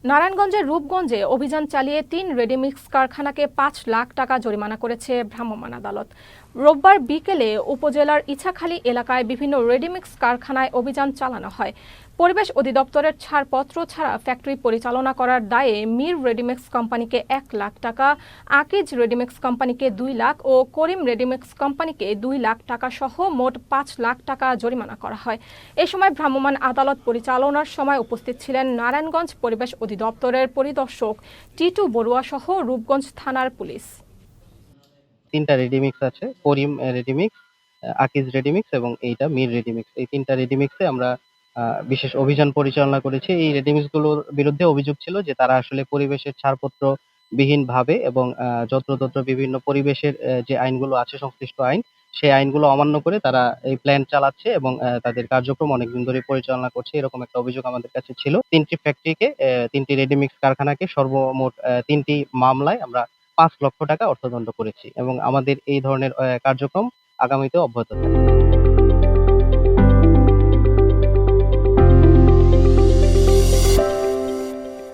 নারায়ণগঞ্জের রূপগঞ্জে অভিযান চালিয়ে ৩ রেডিমিক্স কারখানাকে ৫ লাখ টাকা জরিমানা করেছে ভ্রাম্যমাণ আদালত। রোববার বিকেলে উপজেলার ইছাখালী এলাকায় বিভিন্ন রেডিমিক্স কারখানায় অভিযান চালানো হয়। পরিবেশ অধিদপ্তরের ছাড়পত্র ছাড়া ফ্যাক্টরি পরিচালনা করার দায়ে মীর রেডিমিক্স কোম্পানিকে ১ লাখ টাকা, আকিজ রেডিমিক্স কোম্পানিকে ২ লাখ ও করিম রেডিমিক্স কোম্পানিকে ২ লাখ টাকা সহ মোট ৫ লাখ টাকা জরিমানা করা হয়। এ সময় ভ্রাম্যমাণ আদালত পরিচালনার সময় উপস্থিত ছিলেন নারায়ণগঞ্জ পরিবেশ অধিদপ্তরের পরিদর্শক টিটু বড়ুয়া সহ রূপগঞ্জ থানার পুলিশ। ৩টা রেডিমিক্স আছে, করিম রেডিমিক্স, আকিজ রেডিমিক্স এবং এইটা মীর রেডিমিক্স। এই ৩টা রেডিমিক্সে আমরা বিশেষ অভিযান পরিচালনা করেছি। এই রেডিমিক্স গুলোর বিরুদ্ধে অভিযোগ ছিল যে তারা আসলে পরিবেশের ছাড়পত্র বিহীনভাবে এবং যত্রতত্র বিভিন্ন পরিবেশের যে আইনগুলো আছে, সংশ্লিষ্ট আইন, সেই আইনগুলো অমান্য করে তারা এই প্ল্যান্ট চালাচ্ছে এবং তাদের কার্যক্রম অনেকদিন ধরে পরিচালনা করছে, এরকম একটা অভিযোগ আমাদের কাছে ছিল। ৩টি ফ্যাক্টরিকে, ৩টি রেডিমিক্স কারখানাকে সর্বমোট ৩টি মামলায় আমরা ৫ লক্ষ টাকা অর্থদণ্ড করেছি এবং আমাদের এই ধরনের কার্যক্রম আগামীতেও অব্যাহত থাকবে।